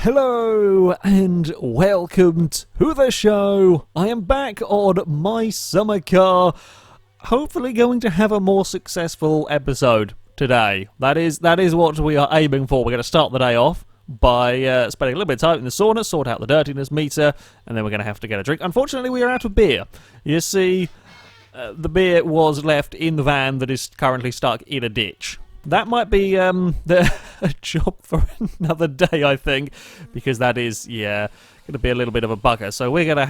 Hello and welcome to the show. I am back on my summer car, hopefully going to have a more successful episode today. That is what we are aiming for. We're going to start the day off by spending a little bit of time in the sauna, sort out the dirtiness meter, and then we're going to have to get a drink. Unfortunately, we are out of beer. You see, the beer was left in the van that is currently stuck in a ditch. That might be a job for another day, I think, because that is, going to be a little bit of a bugger. So we're going to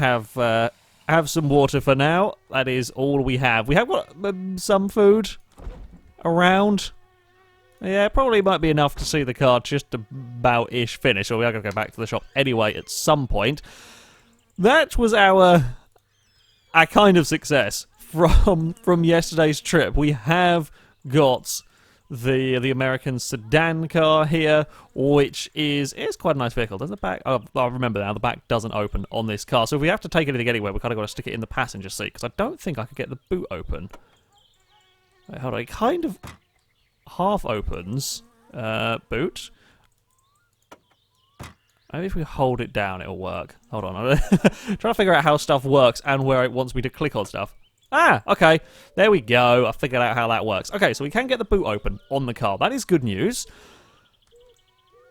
have some water for now. That is all we have. We have got some food around. Yeah, probably might be enough to see the car just about-ish finish, or we are going to go back to the shop anyway at some point. That was our kind of success from yesterday's trip. We have got the American sedan car here, which is quite a nice vehicle. Does the back? Oh, I remember now. The back doesn't open on this car, so if we have to take anything anywhere, we kind of got to stick it in the passenger seat because I don't think I could get the boot open. Wait, hold on. It kind of half opens. Boot. Maybe if we hold it down, it'll work. Hold on. I'm trying to figure out how stuff works and where it wants me to click on stuff. Ah, okay. There we go. I figured out how that works. Okay, so we can get the boot open on the car. That is good news.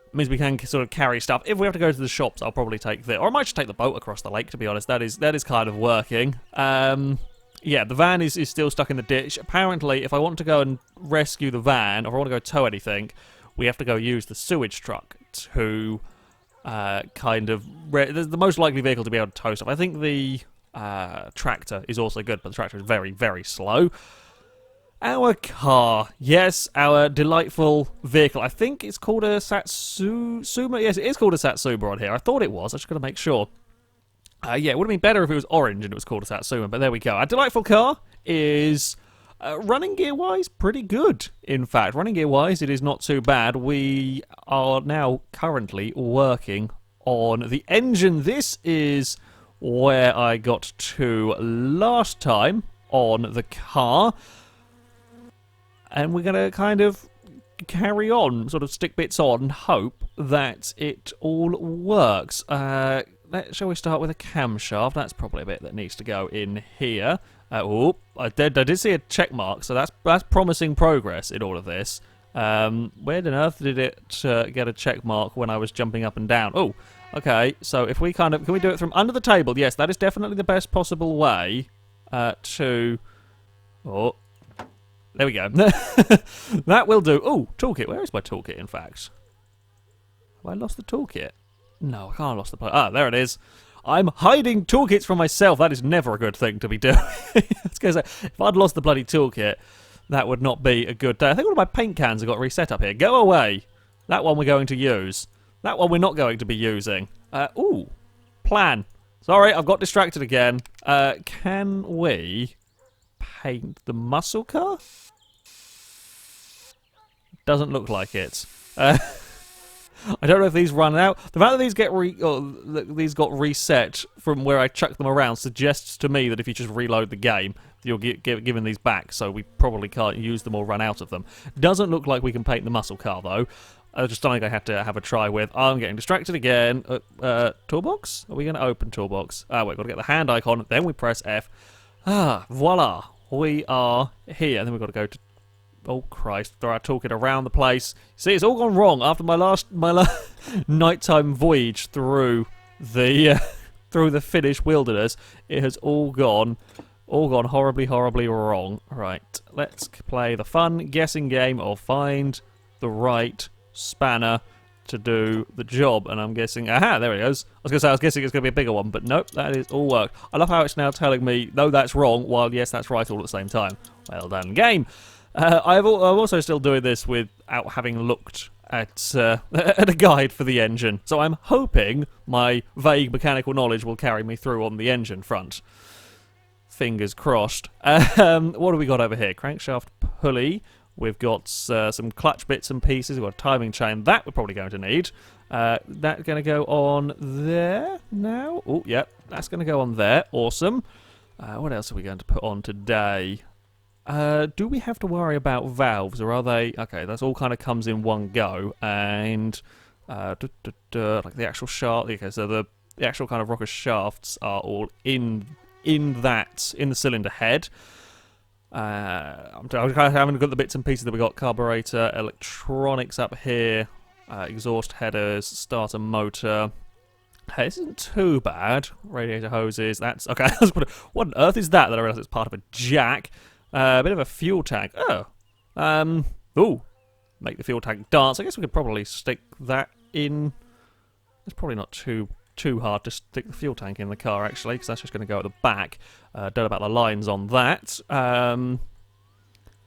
It means we can sort of carry stuff. If we have to go to the shops, I'll probably take or I might just take the boat across the lake, to be honest. That is kind of working. Yeah, the van is still stuck in the ditch. Apparently, if I want to go and rescue the van, or if I want to go tow anything, we have to go use the sewage truck to the most likely vehicle to be able to tow stuff. I think the tractor is also good, but the tractor is very, very slow. Our car, yes, our delightful vehicle. I think it's called a satsuma. Yes, it is called a satsuma on here. I thought it was. I just got to make sure. Yeah, it would have been better if it was orange and it was called a satsuma, but there we go. Our delightful car is running gear-wise pretty good. In fact, running gear-wise, it is not too bad. We are now currently working on the engine. This is where I got to last time on the car. And we're going to kind of carry on, sort of stick bits on, hope that it all works. Shall we start with a camshaft? That's probably a bit that needs to go in here. I did see a check mark, so that's promising progress in all of this. Where on earth did it get a check mark when I was jumping up and down? Oh, okay, so if we can we do it from under the table? Yes, that is definitely the best possible way to... Oh, there we go. That will do. Oh, toolkit. Where is my toolkit, in fact? Have I lost the toolkit? No, I can't have lost the... Ah, there it is. I'm hiding toolkits from myself. That is never a good thing to be doing. I was going to say, if I'd lost the bloody toolkit, that would not be a good day. I think one of my paint cans have got reset up here. Go away. That one we're going to use. That one we're not going to be using. Ooh. Plan. Sorry, I've got distracted again. Can we paint the muscle car? Doesn't look like it. I don't know if these run out. The fact that these got reset from where I chucked them around suggests to me that if you just reload the game, you'll get given these back, so we probably can't use them or run out of them. Doesn't look like we can paint the muscle car, though. Just something I have to have a try with. I'm getting distracted again. Toolbox? Are we going to open Toolbox? Wait, got to get the hand icon, then we press F. Ah, voila. We are here. And then we've got to go to... Oh, Christ. Throw our toolkit around the place. See, it's all gone wrong after my last nighttime voyage through the Finnish wilderness. It has all gone horribly, horribly wrong. Right, let's play the fun guessing game of find the right spanner to do the job. And I'm guessing... Aha, there it goes. I was guessing it's going to be a bigger one, but nope, that is all work. I love how it's now telling me, no, that's wrong, while yes, that's right all at the same time. Well done, game. I'm also still doing this without having looked at a guide for the engine. So I'm hoping my vague mechanical knowledge will carry me through on the engine front. Fingers crossed. What have we got over here? Crankshaft pulley. We've got some clutch bits and pieces. We've got a timing chain. That we're probably going to need. That's going to go on there now. Oh, yep. That's going to go on there. Awesome. What else are we going to put on today? Do we have to worry about valves, or are they... Okay, that's all kind of comes in one go, and Like the actual shaft. Okay, so the actual kind of rocker shafts are all in the cylinder head. I'm kind of having a look at the bits and pieces that we got. Carburetor, electronics up here, exhaust headers, starter motor. Hey, this isn't too bad. Radiator hoses. That's okay. What on earth is that? That I realise it's part of a jack. A bit of a fuel tank. Oh, ooh, make the fuel tank dance. I guess we could probably stick that in. It's probably not too hard to stick the fuel tank in the car actually, because that's just going to go at the back. Don't know about the lines on that.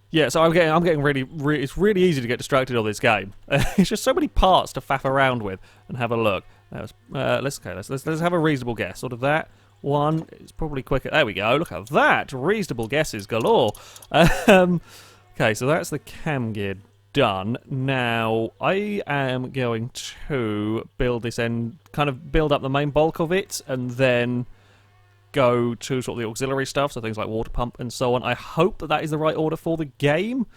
Yeah, so I'm getting really, it's really easy to get distracted on this game. It's just so many parts to faff around with and have a look. Let's have a reasonable guess. Sort of that one is probably quicker. There we go. Look at that. Reasonable guesses galore. Okay, so that's the cam gear done. Now I am going to build this end, kind of build up the main bulk of it, and then go to sort of the auxiliary stuff, so things like water pump and so on. I hope that is the right order for the game.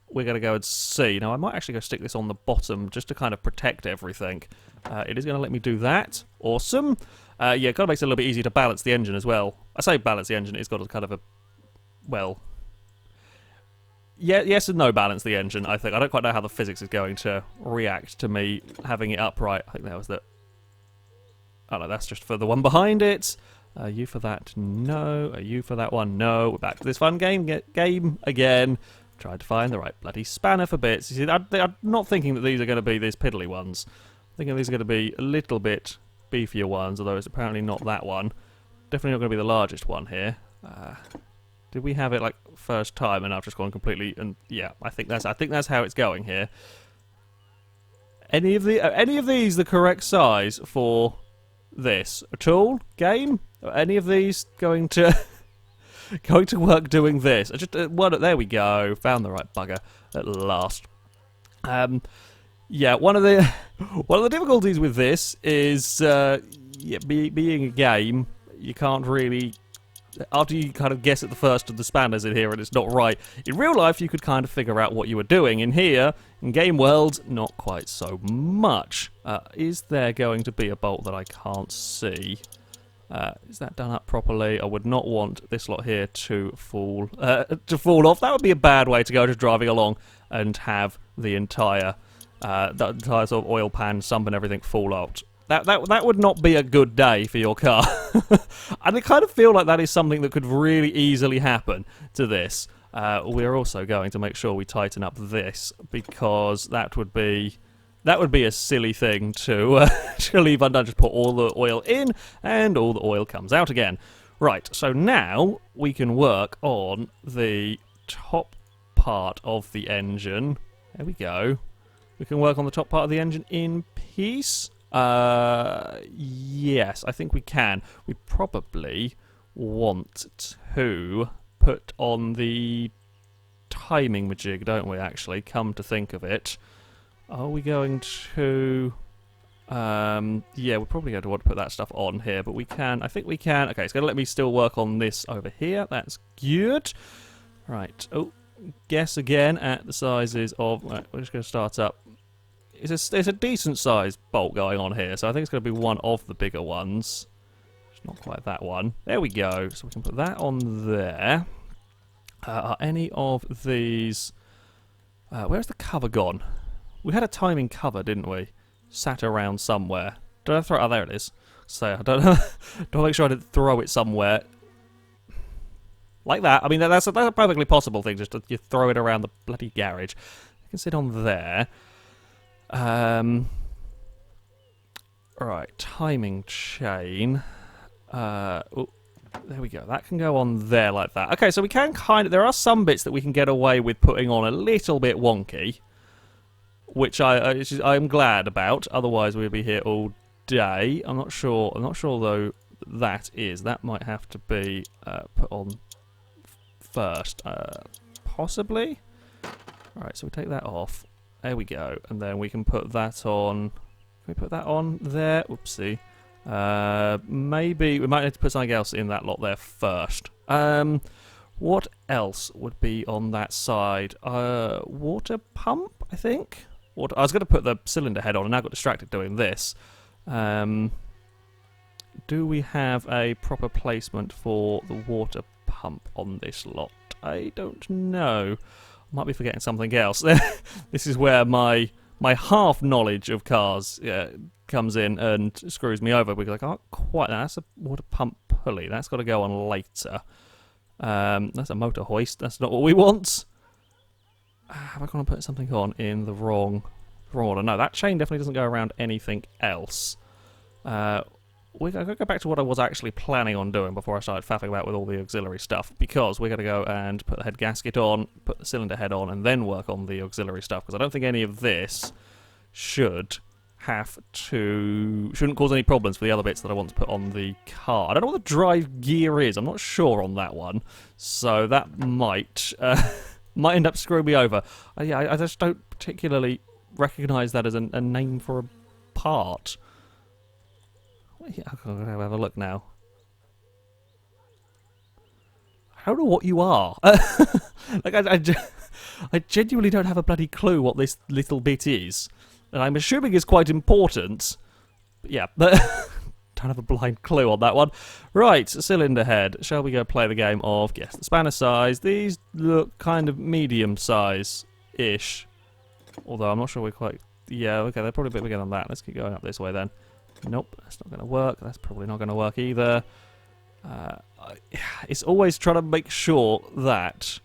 We're going to go and see. Now I might actually go stick this on the bottom just to kind of protect everything. It is going to let me do that. Awesome. Yeah, kind of makes it a little bit easier to balance the engine as well. I say balance the engine, it's got a kind of a, well, yeah, yes and no balance the engine, I think. I don't quite know how the physics is going to react to me having it upright. I think that was the... Oh no, that's just for the one behind it. Are you for that? No. Are you for that one? No. We're back to this fun game again. Tried to find the right bloody spanner for bits. You see, I'm not thinking that these are going to be these piddly ones. I'm thinking these are going to be a little bit beefier ones, although it's apparently not that one. Definitely not going to be the largest one here. Did we have it like first time and I've just gone completely? And yeah, I think that's how it's going here. Any of these the correct size for this at all? Game? Are any of these going to work doing this? There we go. Found the right bugger at last. Yeah, one of the difficulties with this is being a game. You can't really, after you kind of guess at the first of the spanners in here and it's not right, in real life you could kind of figure out what you were doing. In here, in game world, not quite so much. Is there going to be a bolt that I can't see? Is that done up properly? I would not want this lot here to fall off. That would be a bad way to go, just driving along and have the entire sort of oil pan, sump and everything fall out. That would not be a good day for your car. And I kind of feel like that is something that could really easily happen to this. We're also going to make sure we tighten up this, because that would be a silly thing to leave undone. Just put all the oil in and all the oil comes out again. Right, so now we can work on the top part of the engine. There we go. We can work on the top part of the engine in peace. Yes, I think we can. We probably want to put on the timing majig, don't we, actually, come to think of it. Are we going to... yeah, we're probably going to want to put that stuff on here, but we can... I think we can... Okay, it's going to let me still work on this over here. That's good. Right. Oh, guess again at the sizes of... Right, we're just going to start up. It's a decent sized bolt going on here, so I think it's going to be one of the bigger ones. It's not quite that one. There we go. So we can put that on there. Are any of these... where's the cover gone? We had a timing cover, didn't we? Sat around somewhere. Did I throw it? Oh, there it is. So I don't know. Do I make sure I didn't throw it somewhere? Like that. I mean, that's a perfectly possible thing. Just you throw it around the bloody garage. You can sit on there. Right, timing chain. Oh, there we go. That can go on there like that. Okay, so we can kind of... There are some bits that we can get away with putting on a little bit wonky, which I'm glad about. Otherwise, we'll be here all day. I'm not sure though. That might have to be put on first, possibly. All right, so we take that off. There we go, and then we can put that on. Can we put that on there? Oopsie. Maybe we might need to put something else in that lot there first. What else would be on that side? Water pump, I think. I was going to put the cylinder head on and I got distracted doing this. Do we have a proper placement for the water pump on this lot? I don't know. I might be forgetting something else. This is where my half knowledge of cars comes in and screws me over because I can't quite. That's a water pump pulley. That's got to go on later. That's a motor hoist. That's not what we want. Have I gone to put something on in the wrong order? No, that chain definitely doesn't go around anything else. We're going to go back to what I was actually planning on doing before I started faffing about with all the auxiliary stuff, because we're going to go and put the head gasket on, put the cylinder head on, and then work on the auxiliary stuff, because I don't think any of this shouldn't cause any problems for the other bits that I want to put on the car. I don't know what the drive gear is. I'm not sure on that one, so that might end up screwing me over. I just don't particularly recognise that as a name for a part. Yeah, I'll have a look now. I don't know what you are. Like I genuinely don't have a bloody clue what this little bit is. And I'm assuming it's quite important. But yeah, don't have a blind clue on that one. Right, cylinder head. Shall we go play the game of guess the spanner size? These look kind of medium size-ish. Although I'm not sure we're quite... Yeah, okay, they're probably a bit bigger than that. Let's keep going up this way then. Nope, that's not going to work. That's probably not going to work either. It's always trying to make sure that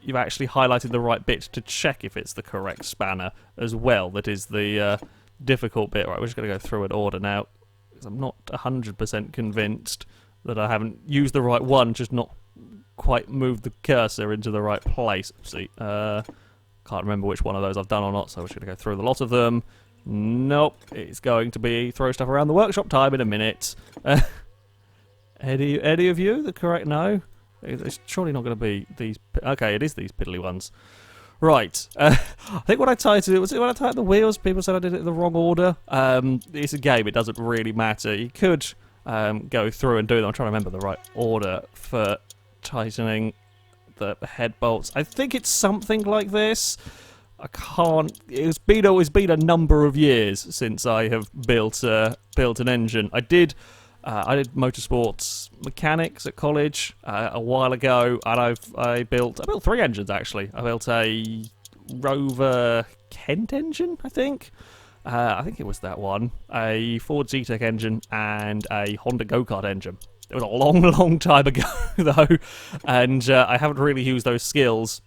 you've actually highlighted the right bit to check if it's the correct spanner as well. That is the difficult bit. Right, we're just going to go through an order now, because I'm not 100% convinced that I haven't used the right one, just not quite moved the cursor into the right place. See, can't remember which one of those I've done or not, so we're just going to go through the lot of them. Nope, it's going to be throw stuff around the workshop time in a minute. Any of you? The correct no? It's surely not going to be these... Okay, it is these piddly ones. Right. I think what I tried to do... Was it when I tightened the wheels? People said I did it in the wrong order. It's a game. It doesn't really matter. You could go through and do them. I'm trying to remember the right order for tightening the head bolts. I think it's something like this. I can't... It's been a number of years since I have built an engine. I did motorsports mechanics at college a while ago, and I built 3 engines actually. I built a Rover Kent engine, I think it was that one, a Ford Zetec engine, and a Honda go-kart engine. It was a long, long time ago though, and I haven't really used those skills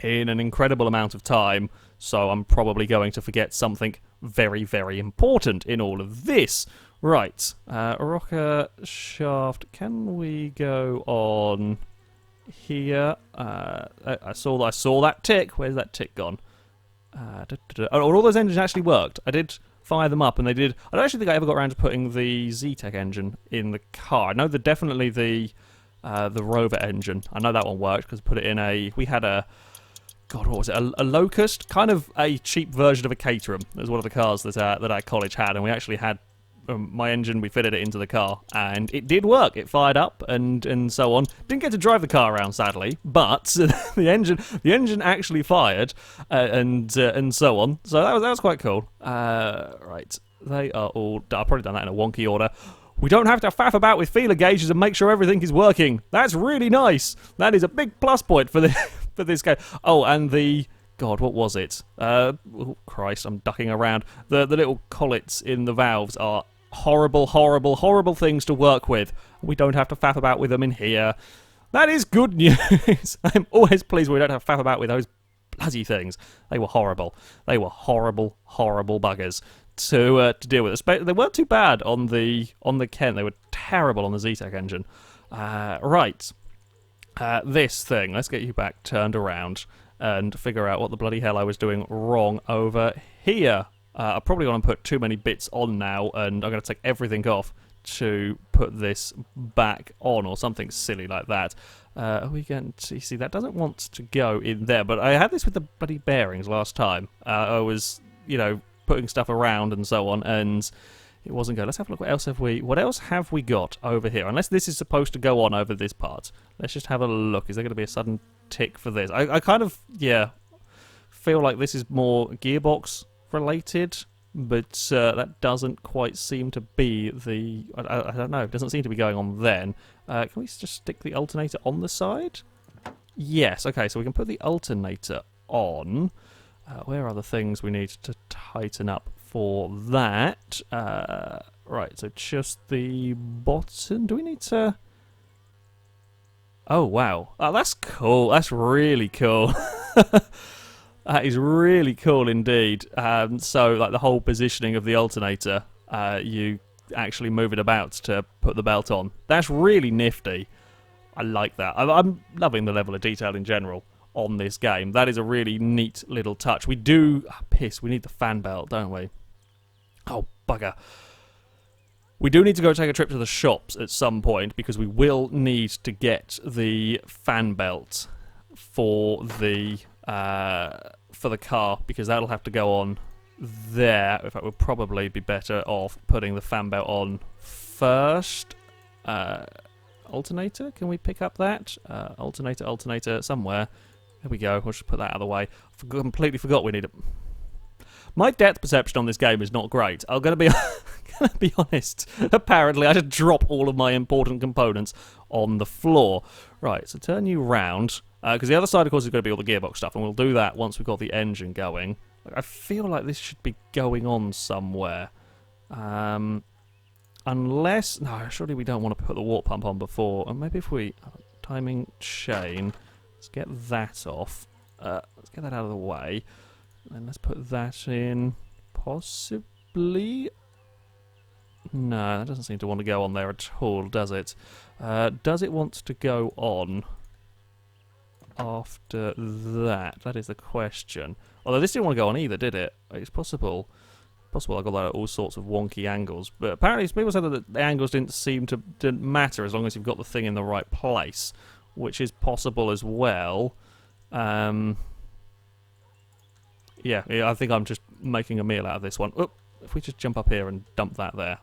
in an incredible amount of time, so I'm probably going to forget something very, very important in all of this. Right, rocker shaft, can we go on here? I saw that tick. Where's that tick gone? All those engines actually worked. I did fire them up, and they did. I don't actually think I ever got around to putting the Zetec engine in the car. I know that definitely the Rover engine. I know that one worked because put it in a. We had a. God, what was it? A Locust, kind of a cheap version of a Caterham. It was one of the cars that our college had, and we actually had my engine. We fitted it into the car, and it did work. It fired up and so on. Didn't get to drive the car around, sadly, but the engine actually fired and so on. So that was quite cool. Right, they are all. I've probably done that in a wonky order. We don't have to faff about with feeler gauges and make sure everything is working. That's really nice. That is a big plus point for this game. Oh, and the... God, what was it? Oh, Christ, I'm ducking around. The little collets in the valves are horrible, horrible, horrible things to work with. We don't have to faff about with them in here. That is good news. I'm always pleased we don't have to faff about with those bloody things. They were horrible. They were horrible, horrible buggers to deal with. They weren't too bad on the Kent. They were terrible on the Zetec engine. Right. This thing. Let's get you back turned around and figure out what the bloody hell I was doing wrong over here. I probably want to put too many bits on now, and I'm going to take everything off to put this back on, or something silly like that. Are we going to see? That doesn't want to go in there, but I had this with the bloody bearings last time. I was, putting stuff around and so on, and it wasn't good. Let's have a look. What else have we got over here? Unless this is supposed to go on over this part. Let's just have a look. Is there going to be a sudden tick for this? I kind of, feel like this is more gearbox related, but that doesn't quite seem to be the... I don't know, it doesn't seem to be going on then. Can we just stick the alternator on the side? Yes, okay, so we can put the alternator on. Where are the things we need to tighten up for that? Right, so just the bottom. Do we need to... Oh, wow. Oh, that's cool. That's really cool. That is really cool indeed. So, like, the whole positioning of the alternator, you actually move it about to put the belt on. That's really nifty. I like that. I'm loving the level of detail in general on this game. That is a really neat little touch. We do... Oh, piss, we need the fan belt, don't we? Oh, bugger. We do need to go take a trip to the shops at some point because we will need to get the fan belt for the car, because that'll have to go on there. In fact, we'll probably be better off putting the fan belt on first. Alternator, can we pick up that? Alternator, somewhere. There we go. We'll just put that out of the way. Completely forgot we need it. My depth perception on this game is not great. I'm going to be honest. Apparently, I just drop all of my important components on the floor. Right, so turn you round. Because the other side, of course, is going to be all the gearbox stuff, and we'll do that once we've got the engine going. I feel like this should be going on somewhere. Unless... No, surely we don't want to put the water pump on before. And maybe if we... timing chain. Let's get that off. Let's get that out of the way. And let's put that in. Possibly... No, that doesn't seem to want to go on there at all, does it? Does it want to go on after that? That is the question. Although this didn't want to go on either, did it? It's possible. I got that at all sorts of wonky angles. But apparently people said that the angles didn't matter as long as you've got the thing in the right place, which is possible as well. Yeah, I think I'm just making a meal out of this one. Oop, if we just jump up here and dump that there.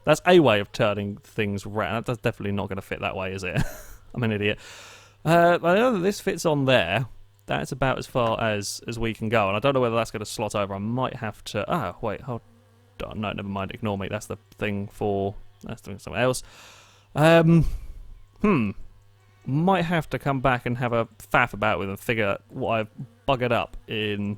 That's a way of turning things round. That's definitely not going to fit that way, is it? I'm an idiot. I know that this fits on there. That's about as far as we can go. And I don't know whether that's going to slot over. I might have to... Oh, wait, hold on. No, never mind. Ignore me. That's the thing for... That's doing something else. Might have to come back and have a faff about with and figure out what I've buggered up in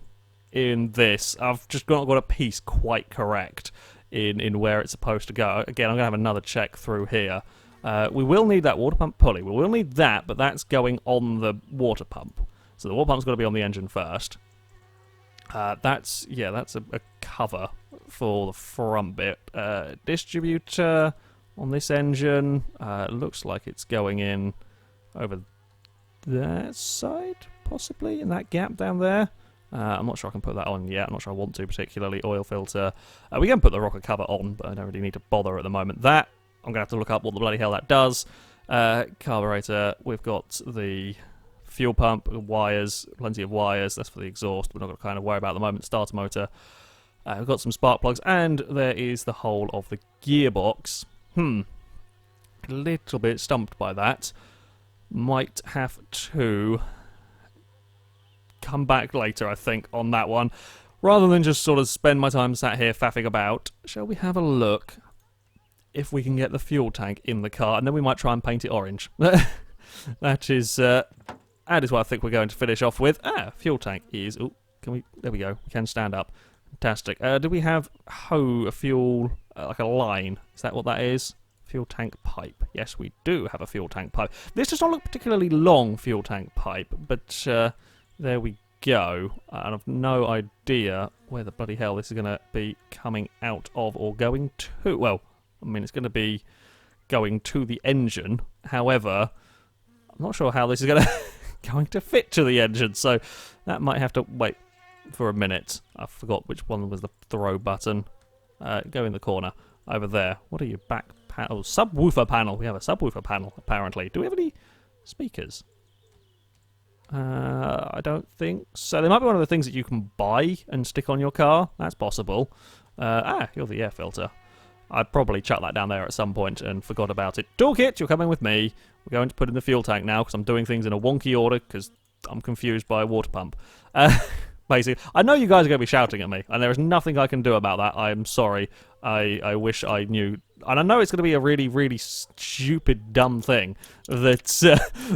this. I've just not got a piece quite correct in where it's supposed to go. Again, I'm going to have another check through here. We will need that water pump pulley. We will need that, but that's going on the water pump. So the water pump's got to be on the engine first. That's a cover for the front bit. Distributor on this engine looks like it's going in over that side, possibly, in that gap down there. I'm not sure I can put that on yet. I'm not sure I want to, particularly. Oil filter. We can put the rocker cover on, but I don't really need to bother at the moment. That, I'm going to have to look up what the bloody hell that does. Carburetor, we've got the fuel pump, wires, plenty of wires. That's for the exhaust. We're not going to kind of worry about at the moment. Starter motor. We've got some spark plugs, and there is the whole of the gearbox. A little bit stumped by that. Might have to come back later, I think, on that one. Rather than just sort of spend my time sat here faffing about, shall we have a look if we can get the fuel tank in the car, and then we might try and paint it orange. That is what I think we're going to finish off with. Fuel tank is... Oh, can we... There we go. We can stand up. Fantastic. Do we have a fuel... like a line? Is that what that is? Fuel tank pipe. Yes, we do have a fuel tank pipe. This does not look particularly long, fuel tank pipe, but there we go. And I've no idea where the bloody hell this is going to be coming out of or going to. Well, I mean, it's going to be going to the engine. However, I'm not sure how this is going to fit to the engine, so that might have to wait for a minute. I forgot which one was the throw button. Go in the corner over there. What are you, back panel? Oh, subwoofer panel. We have a subwoofer panel, apparently. Do we have any speakers? I don't think so. There might be one of the things that you can buy and stick on your car. That's possible. You're the air filter. I'd probably chuck that down there at some point and forgot about it. Toolkit, you're coming with me. We're going to put in the fuel tank now because I'm doing things in a wonky order because I'm confused by a water pump. Basically, I know you guys are going to be shouting at me, and there is nothing I can do about that. I'm sorry. I wish I knew, and I know it's going to be a really, really stupid, dumb thing that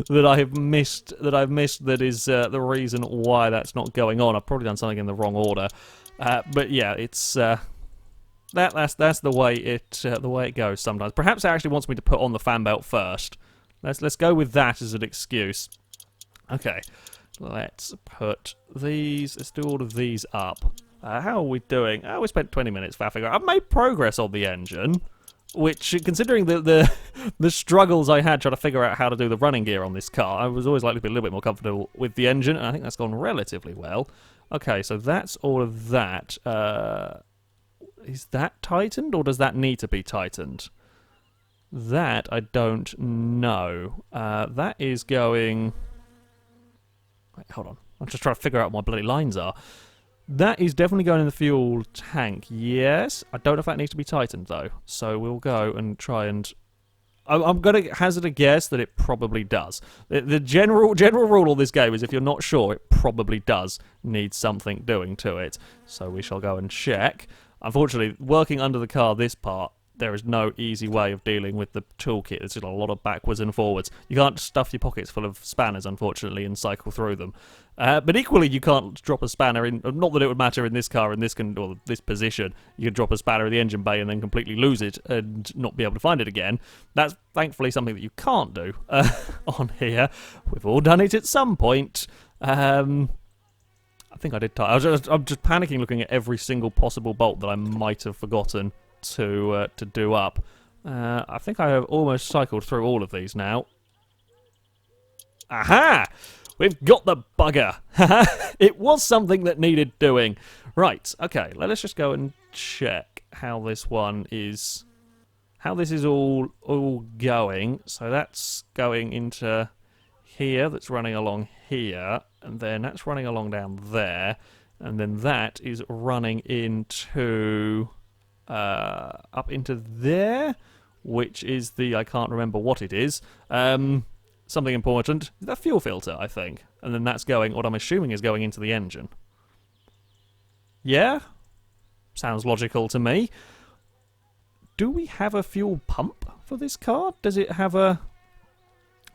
that I have missed. That I've missed. That is the reason why that's not going on. I've probably done something in the wrong order, but yeah, it's that's the way it goes sometimes. Perhaps it actually wants me to put on the fan belt first. Let's go with that as an excuse. Okay. Let's put these, let's do all of these up. How are we doing? We spent 20 minutes faffing around. I've made progress on the engine, which, considering the struggles I had trying to figure out how to do the running gear on this car, I was always likely to be a little bit more comfortable with the engine, and I think that's gone relatively well. Okay, so that's all of that. Is that tightened, or does that need to be tightened? That, I don't know. That is going... Wait, hold on. I'm just trying to figure out what my bloody lines are. That is definitely going in the fuel tank, yes. I don't know if that needs to be tightened, though. So we'll go and try and... I'm going to hazard a guess that it probably does. The general rule of this game is if you're not sure, it probably does need something doing to it. So we shall go and check. Unfortunately, working under the car, this part, there is no easy way of dealing with the toolkit. There's just a lot of backwards and forwards. You can't stuff your pockets full of spanners, unfortunately, and cycle through them. But equally, you can't drop a spanner in... Not that it would matter in this car, or this position. You could drop a spanner in the engine bay and then completely lose it and not be able to find it again. That's thankfully something that you can't do on here. We've all done it at some point. I think I did... I'm just panicking looking at every single possible bolt that I might have forgotten to do up. I think I have almost cycled through all of these now. Aha! We've got the bugger! It was something that needed doing. Right, okay, let's just go and check how this one is... How this is all going. So that's going into here, that's running along here, and then that's running along down there, and then that is running into... up into there, which is the... I can't remember what it is. Something important. The fuel filter, I think. And then that's going... What I'm assuming is going into the engine. Yeah? Sounds logical to me. Do we have a fuel pump for this car? Does it have a...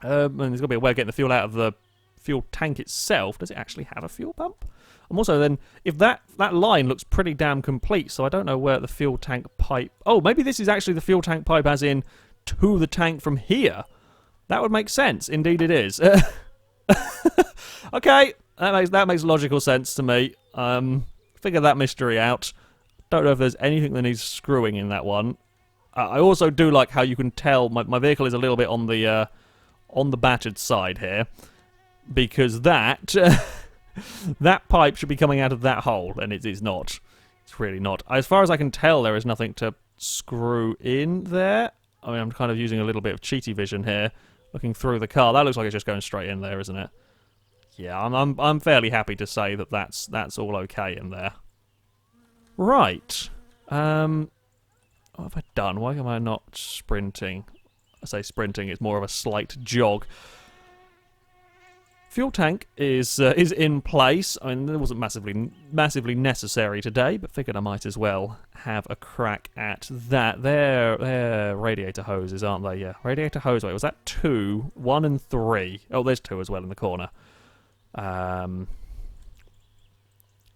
and there's got to be a way of getting the fuel out of the fuel tank itself. Does it actually have a fuel pump? And also then, if that line looks pretty damn complete, so I don't know where the fuel tank pipe... Oh, maybe this is actually the fuel tank pipe as in to the tank from here. That would make sense. Indeed it is. Okay, that makes logical sense to me. Figure that mystery out. Don't know if there's anything that needs screwing in that one. I also do like how you can tell my vehicle is a little bit on the battered side here, because that... that pipe should be coming out of that hole, and it is not. It's really not. As far as I can tell, there is nothing to screw in there. I mean, I'm kind of using a little bit of cheaty vision here, looking through the car. That looks like it's just going straight in there, isn't it? Yeah, I'm fairly happy to say that that's all okay in there. Right. What have I done? Why am I not sprinting? I say sprinting, it's more of a slight jog. Fuel tank is in place. I mean, it wasn't massively necessary today, but figured I might as well have a crack at that. They're radiator hoses, aren't they? Yeah, radiator hose. Wait, was that 2, 1 and 3? Oh, there's 2 as well in the corner.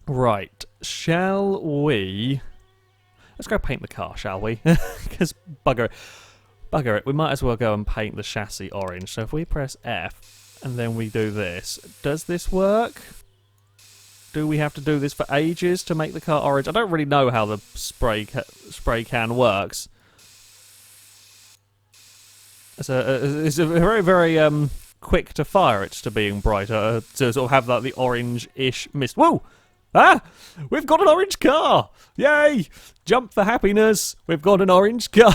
Right, shall we... Let's go paint the car, shall we? Because bugger it, we might as well go and paint the chassis orange. So if we press F... and then we do this. Does this work? Do we have to do this for ages to make the car orange? I don't really know how the spray can works. It's a very, very quick to fire it to being brighter, to sort of have that the orange-ish mist. Whoa! Ah! We've got an orange car! Yay! Jump for happiness! We've got an orange car!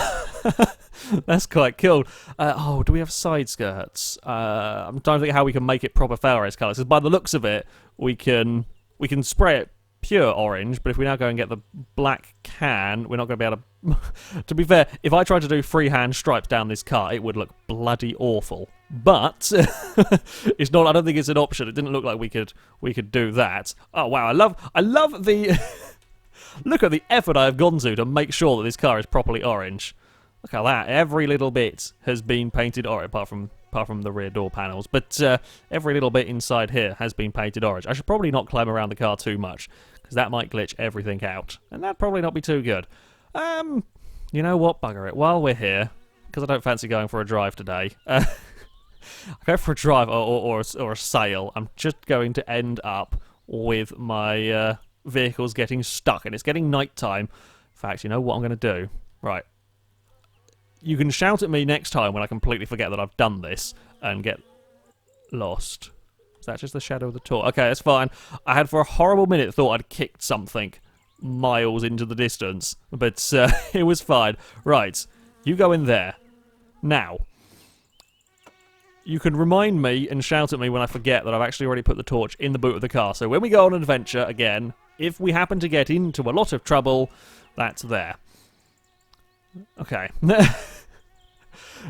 That's quite cool. Oh, do we have side skirts? I'm trying to think how we can make it proper FailRace colours. Because by the looks of it, we can spray it pure orange, but if we now go and get the black can, we're not going to be able to... To be fair, if I tried to do freehand stripes down this car, it would look bloody awful. but it's not. I don't think it's an option. It didn't look like we could do that. Oh wow, I love the look at the effort I've gone to make sure that this car is properly orange. Look at that. Every little bit has been painted orange, apart from the rear door panels. But every little bit inside here has been painted orange. I should probably not climb around the car too much, because that might glitch everything out. And that'd probably not be too good. You know what? Bugger it. While we're here, because I don't fancy going for a drive today, I go for a drive or a sail. I'm just going to end up with my vehicles getting stuck. And it's getting nighttime. In fact, you know what I'm going to do? Right. You can shout at me next time when I completely forget that I've done this and get lost. Is that just the shadow of the torch? Okay, that's fine. I had for a horrible minute thought I'd kicked something miles into the distance, but it was fine. Right, you go in there. Now, you can remind me and shout at me when I forget that I've actually already put the torch in the boot of the car. So when we go on an adventure again, if we happen to get into a lot of trouble, that's there. Okay.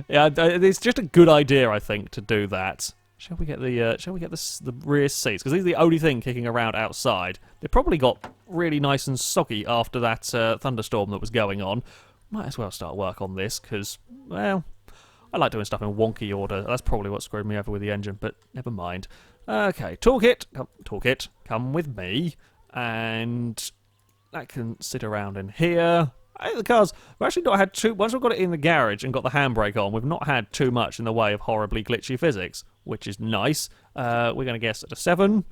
Yeah, it's just a good idea, I think, to do that. Shall we get the rear seats? Because these are the only thing kicking around outside. They probably got really nice and soggy after that thunderstorm that was going on. Might as well start work on this, because, well, I like doing stuff in wonky order. That's probably what screwed me over with the engine, but never mind. Okay, toolkit, come with me, and that can sit around in here. I think the cars, we've actually not had too, once we've got it in the garage and got the handbrake on, we've not had too much in the way of horribly glitchy physics, which is nice. We're going to guess at a 7.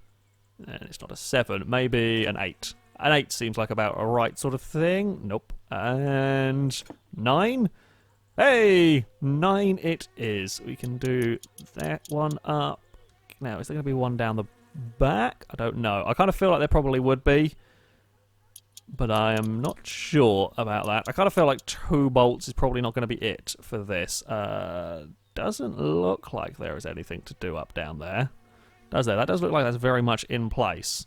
And it's not a 7, maybe an 8. An 8 seems like about a right sort of thing. Nope. And 9? Hey! 9 it is. We can do that one up. Now, is there going to be one down the back? I don't know. I kind of feel like there probably would be, but I am not sure about that. I kind of feel like 2 bolts is probably not going to be it for this. Doesn't look like there is anything to do up down there. Does there? That does look like that's very much in place.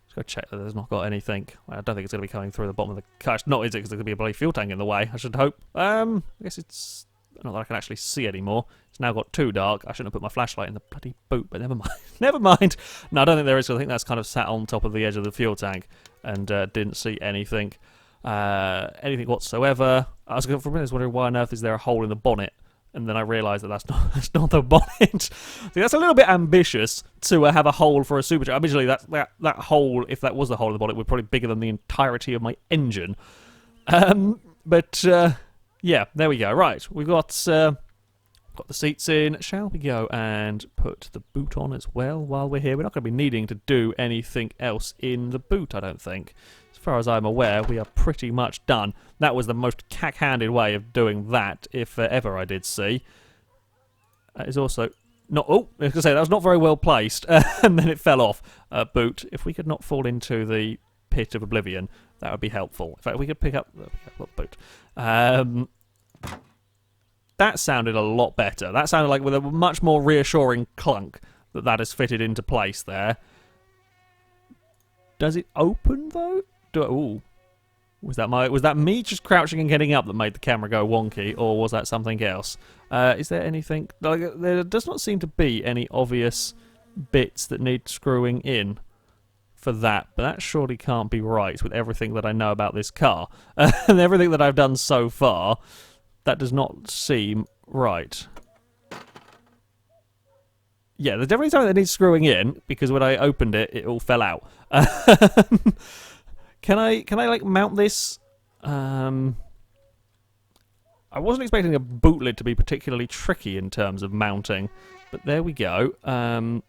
Let's go check that there's not got anything. Well, I don't think it's going to be coming through the bottom of the car. Not is it, because there's going to be a bloody fuel tank in the way, I should hope. I guess it's not that I can actually see anymore. It's now got too dark. I shouldn't have put my flashlight in the bloody boot, but never mind. Never mind. No, I don't think there is. I think that's kind of sat on top of the edge of the fuel tank and didn't see anything. Anything whatsoever. I was for a minute wondering why on earth is there a hole in the bonnet, and then I realised that that's not the bonnet. See, that's a little bit ambitious to have a hole for a supercharger. Originally, that hole, if that was the hole in the bonnet, would probably be bigger than the entirety of my engine. But yeah, there we go. Right, we've got the seats in. Shall we go and put the boot on as well while we're here? We're not going to be needing to do anything else in the boot, I don't think. As far as I'm aware, we are pretty much done. That was the most cack-handed way of doing that, if ever I did see. That is also not... Oh, I was going to say, that was not very well placed, and then it fell off. Boot, if we could not fall into the pit of oblivion, that would be helpful. In fact, we could pick up the boot. That sounded a lot better. That sounded like with a much more reassuring clunk that has fitted into place there. Does it open though? Ooh. Was that me just crouching and getting up that made the camera go wonky, or was that something else? Is there anything? There does not seem to be any obvious bits that need screwing in for that, but that surely can't be right with everything that I know about this car and everything that I've done so far. That does not seem right. Yeah, there's definitely something that needs screwing in, because when I opened it, it all fell out. Can I like mount this? I wasn't expecting a boot lid to be particularly tricky in terms of mounting, but there we go. Oh,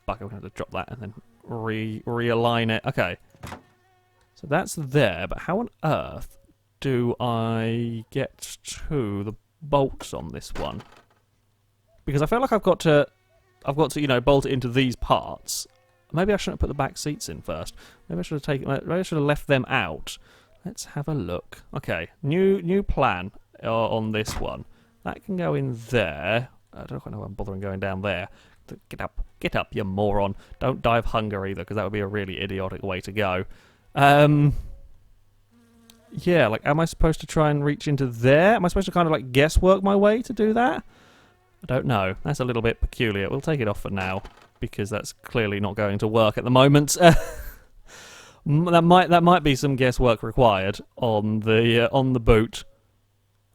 fuck, I'm going to have to drop that and then realign it. Okay. So that's there, but how on earth do I get to the bolts on this one? Because I feel like I've got to, you know, bolt it into these parts. Maybe I shouldn't have put the back seats in first. Maybe I should have left them out. Let's have a look. Okay, new plan on this one. That can go in there. I don't quite know why I'm bothering going down there. Get up, you moron. Don't die of hunger either, because that would be a really idiotic way to go. Yeah, like, am I supposed to try and reach into there? Am I supposed to kind of, like, guesswork my way to do that? I don't know. That's a little bit peculiar. We'll take it off for now, because that's clearly not going to work at the moment. That might be some guesswork required on the boot.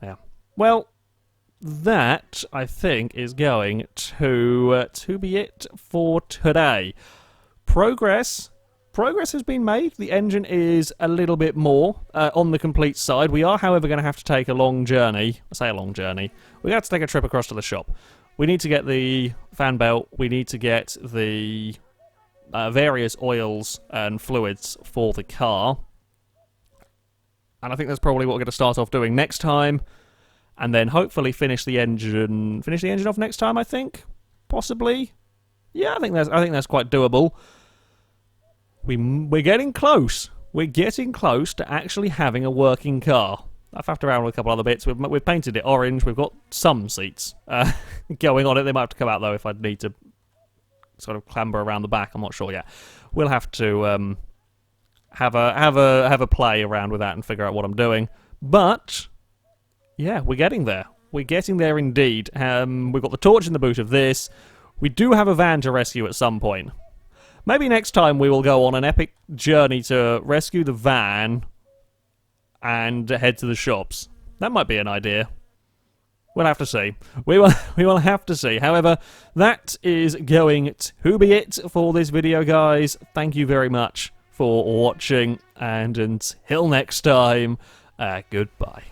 Yeah. Well, that I think is going to be it for today. Progress has been made. The engine is a little bit more on the complete side. We are, however, going to have to take a long journey. I say a long journey. We have to take a trip across to the shop. We need to get the fan belt. We need to get the various oils and fluids for the car. And I think that's probably what we're going to start off doing next time. And then hopefully finish the engine off next time, I think. Possibly. Yeah, I think that's quite doable. We're getting close. We're getting close to actually having a working car. I've faffed around with a couple other bits. We've painted it orange. We've got some seats going on it. They might have to come out though if I need to sort of clamber around the back. I'm not sure yet. We'll have to have a play around with that and figure out what I'm doing. But yeah, we're getting there. We're getting there indeed. We've got the torch in the boot of this. We do have a van to rescue at some point. Maybe next time we will go on an epic journey to rescue the van and head to the shops. That might be an idea. We'll have to see. We will have to see. However, that is going to be it for this video, guys. Thank you very much for watching, and until next time, goodbye.